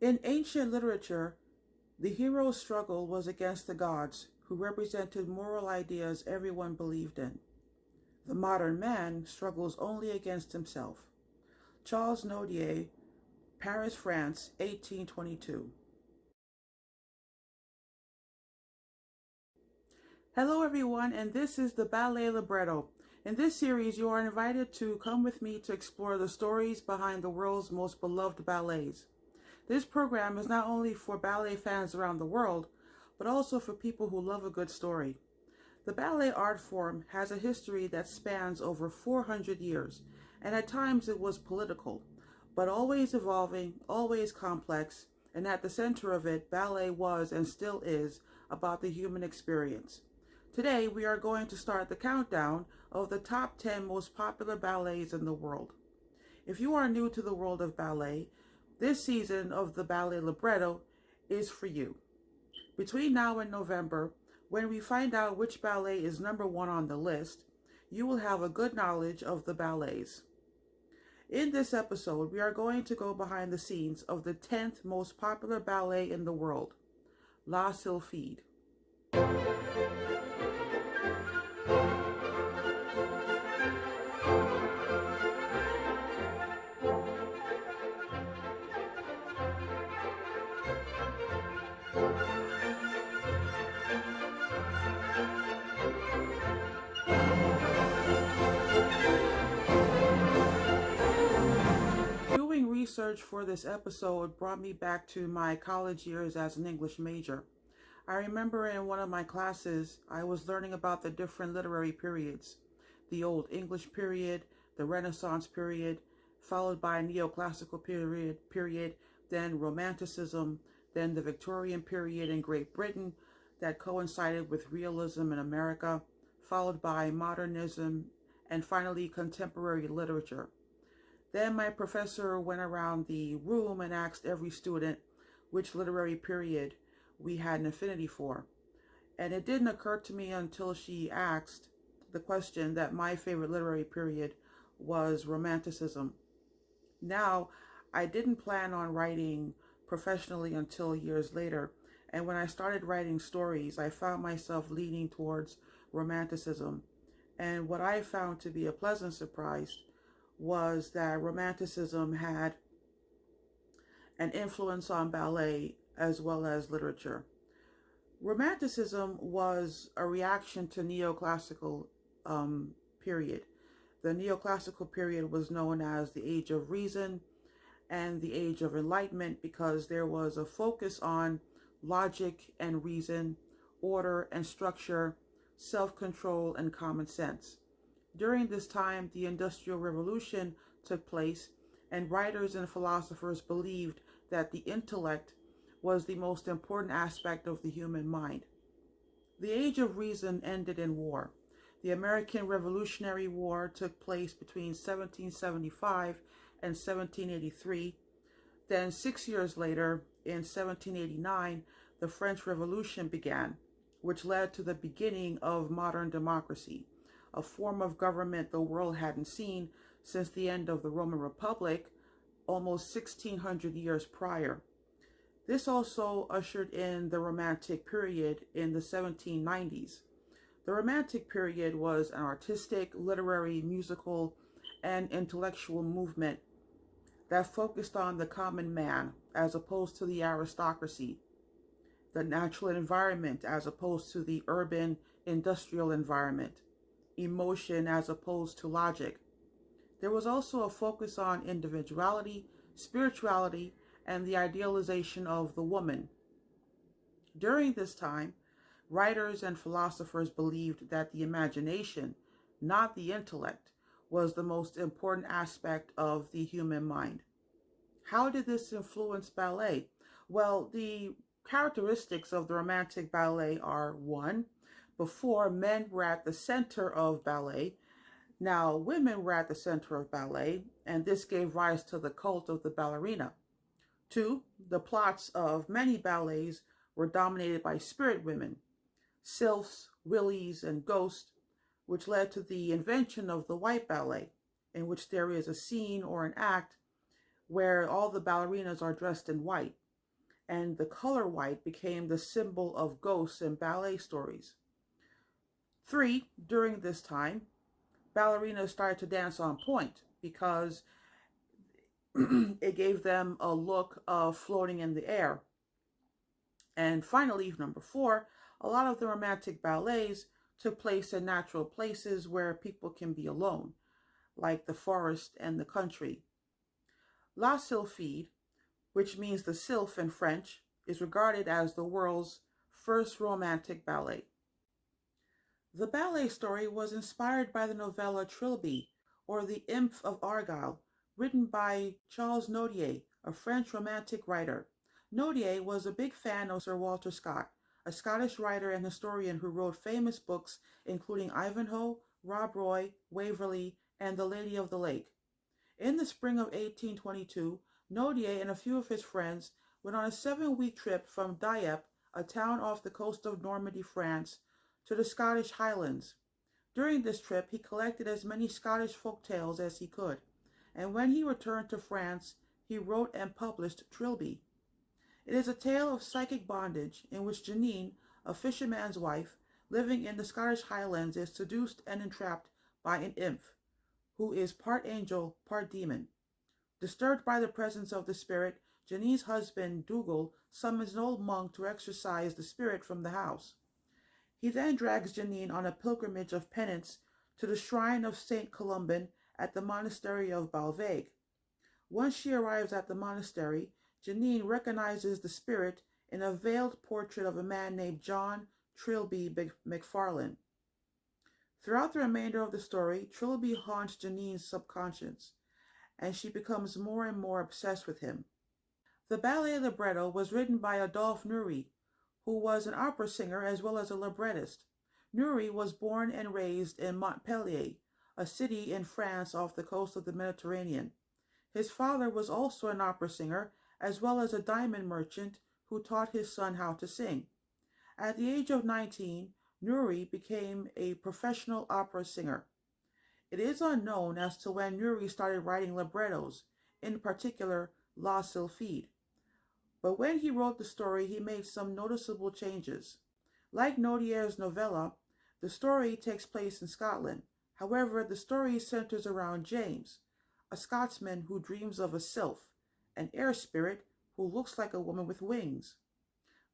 In ancient literature, the hero's struggle was against the gods, who represented moral ideas everyone believed in. The modern man struggles only against himself. Charles Nodier, Paris, France, 1822. Hello, everyone, and this is the Ballet Libretto. In this series, you are invited to come with me to explore the stories behind the world's most beloved ballets. This program is not only for ballet fans around the world, but also for people who love a good story. The ballet art form has a history that spans over 400 years, and at times it was political, but always evolving, always complex, and at the center of it, ballet was and still is about the human experience. Today, we are going to start the countdown of the top 10 most popular ballets in the world. If you are new to the world of ballet, this season of the Ballet Libretto is for you. Between now and November, when we find out which ballet is number one on the list, you will have a good knowledge of the ballets. In this episode, we are going to go behind the scenes of the 10th most popular ballet in the world, La Sylphide. Doing research for this episode brought me back to my college years as an English major. I remember in one of my classes, I was learning about the different literary periods. The Old English period, the Renaissance period, followed by Neoclassical period, then Romanticism, then the Victorian period in Great Britain that coincided with realism in America, followed by modernism, and finally contemporary literature. Then my professor went around the room and asked every student which literary period we had an affinity for. And it didn't occur to me until she asked the question that my favorite literary period was Romanticism. Now, I didn't plan on writing professionally until years later, and when I started writing stories, I found myself leaning towards Romanticism. And what I found to be a pleasant surprise was that Romanticism had an influence on ballet as well as literature. Romanticism was a reaction to Neoclassical period. The Neoclassical period was known as the Age of Reason and the Age of Enlightenment because there was a focus on logic and reason, order and structure, self-control and common sense. During this time, the Industrial Revolution took place, and writers and philosophers believed that the intellect was the most important aspect of the human mind. The Age of Reason ended in war. The American Revolutionary War took place between 1775 and 1783. Then 6 years later, in 1789, the French Revolution began, which led to the beginning of modern democracy, a form of government the world hadn't seen since the end of the Roman Republic, almost 1600 years prior. This also ushered in the Romantic period in the 1790s. The Romantic period was an artistic, literary, musical, and intellectual movement that focused on the common man as opposed to the aristocracy, the natural environment as opposed to the urban industrial environment, emotion as opposed to logic. There was also a focus on individuality, spirituality, and the idealization of the woman. During this time, writers and philosophers believed that the imagination, not the intellect, was the most important aspect of the human mind. How did this influence ballet? Well, the characteristics of the Romantic ballet are: one, before, men were at the center of ballet. Now women were at the center of ballet, and this gave rise to the cult of the ballerina. Two, the plots of many ballets were dominated by spirit women, sylphs, willies, and ghosts, which led to the invention of the white ballet, in which there is a scene or an act where all the ballerinas are dressed in white. and the color white became the symbol of ghosts in ballet stories. 3, during this time, ballerinas started to dance on point because it gave them a look of floating in the air. And finally, number 4, a lot of the romantic ballets took place in natural places where people can be alone, like the forest and the country. La Sylphide, which means the sylph in French, is regarded as the world's first romantic ballet. The ballet story was inspired by the novella Trilby, or The Imp of Argyll, written by Charles Nodier, a French romantic writer. Nodier was a big fan of Sir Walter Scott, a Scottish writer and historian who wrote famous books including Ivanhoe, Rob Roy, Waverley, and The Lady of the Lake. In the spring of 1822, Nodier and a few of his friends went on a 7-week trip from Dieppe, a town off the coast of Normandy, France, to the Scottish Highlands. During this trip, he collected as many Scottish folk tales as he could, and when he returned to France, he wrote and published Trilby. It is a tale of psychic bondage in which Janine, a fisherman's wife, living in the Scottish Highlands, is seduced and entrapped by an imp, who is part angel, part demon. Disturbed by the presence of the spirit, Janine's husband, Dougal, summons an old monk to exorcise the spirit from the house. He then drags Janine on a pilgrimage of penance to the shrine of Saint Columban at the monastery of Balvague. Once she arrives at the monastery, Janine recognizes the spirit in a veiled portrait of a man named John Trilby McFarlane. Throughout the remainder of the story, Trilby haunts Janine's subconscious, and she becomes more and more obsessed with him. The ballet libretto was written by Adolphe Nourrit, who was an opera singer as well as a librettist. Nourrit was born and raised in Montpellier, a city in France off the coast of the Mediterranean. His father was also an opera singer as well as a diamond merchant who taught his son how to sing. At the age of 19, Nourrit became a professional opera singer. It is unknown as to when Nourrit started writing librettos, in particular La Sylphide. But when he wrote the story, he made some noticeable changes. Like Nodier's novella, the story takes place in Scotland. However, the story centers around James, a Scotsman who dreams of a sylph, an air spirit who looks like a woman with wings.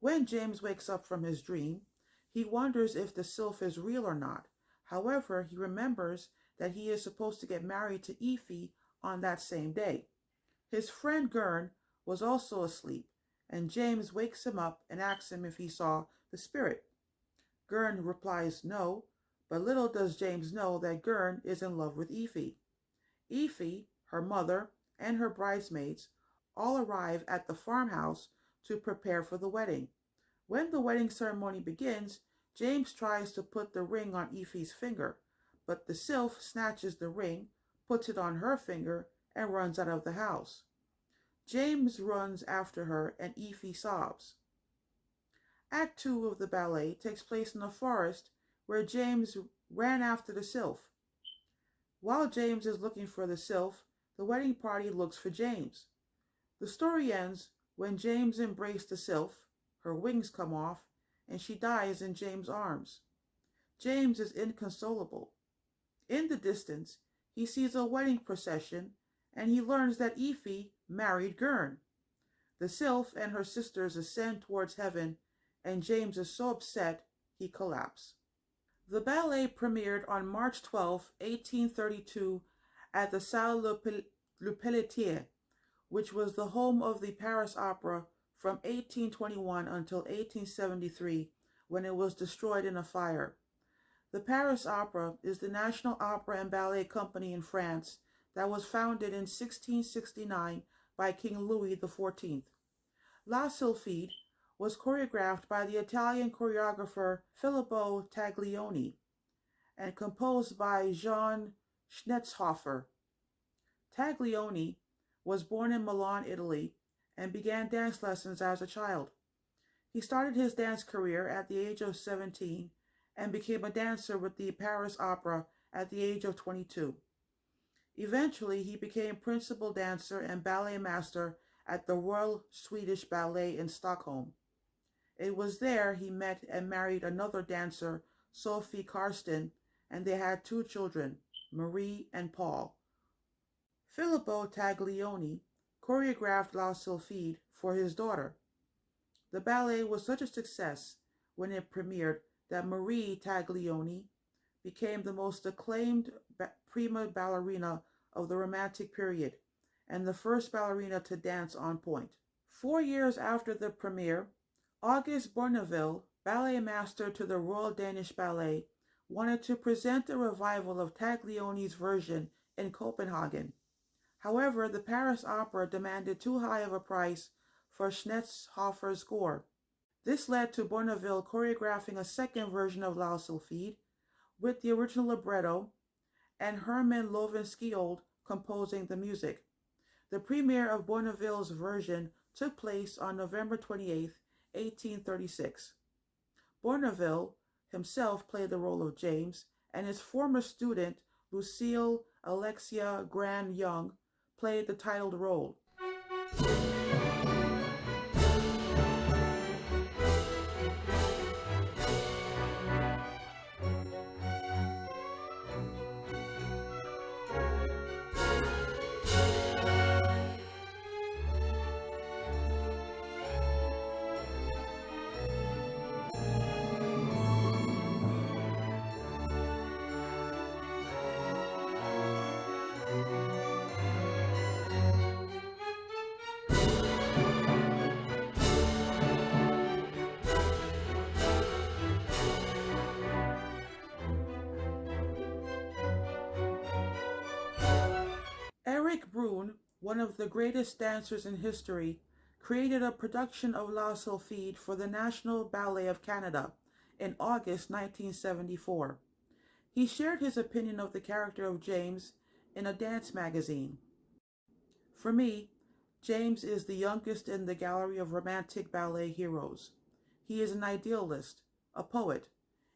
When James wakes up from his dream, he wonders if the sylph is real or not. However, he remembers that he is supposed to get married to Aoife on that same day. His friend Gurn was also asleep, and James wakes him up and asks him if he saw the spirit. Gurn replies no, but little does James know that Gurn is in love with Aoife. Aoife, her mother, and her bridesmaids all arrive at the farmhouse to prepare for the wedding. When the wedding ceremony begins, James tries to put the ring on Aoife's finger, but the sylph snatches the ring, puts it on her finger, and runs out of the house. James runs after her, and Aoife sobs. Act 2 of the ballet takes place in a forest where James ran after the sylph. While James is looking for the sylph, the wedding party looks for James. The story ends when James embraced the sylph, her wings come off, and she dies in James' arms. James is inconsolable. In the distance, he sees a wedding procession, and he learns that Aoife married Gurn. The sylph and her sisters ascend towards heaven, and James is so upset he collapses. The ballet premiered on March 12, 1832 at the Salle Le Pelletier, which was the home of the Paris Opera from 1821 until 1873, when it was destroyed in a fire. The Paris Opera is the national opera and ballet company in France that was founded in 1669 by King Louis XIV. La Sylphide was choreographed by the Italian choreographer Filippo Taglioni and composed by Jean Schnetzhofer. Taglioni was born in Milan, Italy, and began dance lessons as a child. He started his dance career at the age of 17 and became a dancer with the Paris Opera at the age of 22. Eventually, he became principal dancer and ballet master at the Royal Swedish Ballet in Stockholm. It was there he met and married another dancer, Sophie Karsten, and they had two children, Marie and Paul. Filippo Taglioni choreographed La Sylphide for his daughter. The ballet was such a success when it premiered that Marie Taglioni became the most acclaimed prima ballerina of the Romantic period and the first ballerina to dance on point. 4 years after the premiere, August Bournonville, ballet master to the Royal Danish Ballet, wanted to present a revival of Taglioni's version in Copenhagen. However, the Paris Opera demanded too high of a price for Schnetzhofer's score. This led to Bournonville choreographing a second version of La Sylphide with the original libretto and Herman Lovenskiold composing the music. The premiere of Bournonville's version took place on November 28, 1836. Bournonville himself played the role of James, and his former student, Lucille Alexia Grand-Young, played the titled role. Eric Brun, one of the greatest dancers in history, created a production of La Sylphide for the National Ballet of Canada in August 1974. He shared his opinion of the character of James in a dance magazine. For me, James is the youngest in the gallery of romantic ballet heroes. He is an idealist, a poet.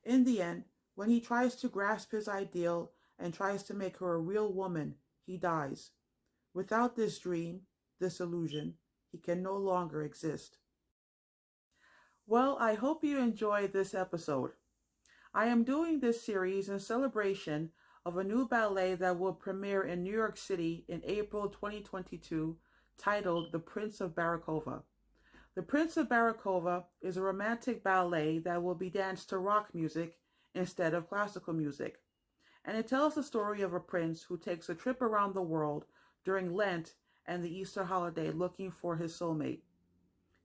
In the end, when he tries to grasp his ideal and tries to make her a real woman, he dies. Without this dream, this illusion, he can no longer exist. Well, I hope you enjoyed this episode. I am doing this series in celebration of a new ballet that will premiere in New York City in April 2022, titled The Prince of Barakova. The Prince of Barakova is a romantic ballet that will be danced to rock music instead of classical music. And it tells the story of a prince who takes a trip around the world during Lent and the Easter holiday looking for his soulmate.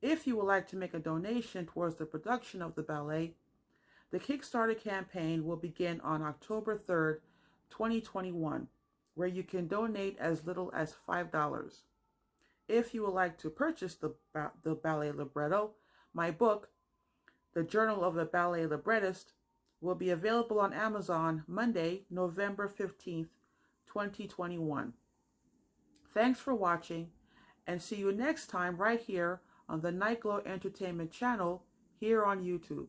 If you would like to make a donation towards the production of the ballet, the Kickstarter campaign will begin on October 3rd, 2021, where you can donate as little as $5. If you would like to purchase the ballet libretto, my book, The Journal of a Ballet Librettist, will be available on Amazon Monday, November 15th, 2021. Thanks for watching, and see you next time right here on the Nightglow Entertainment channel here on YouTube.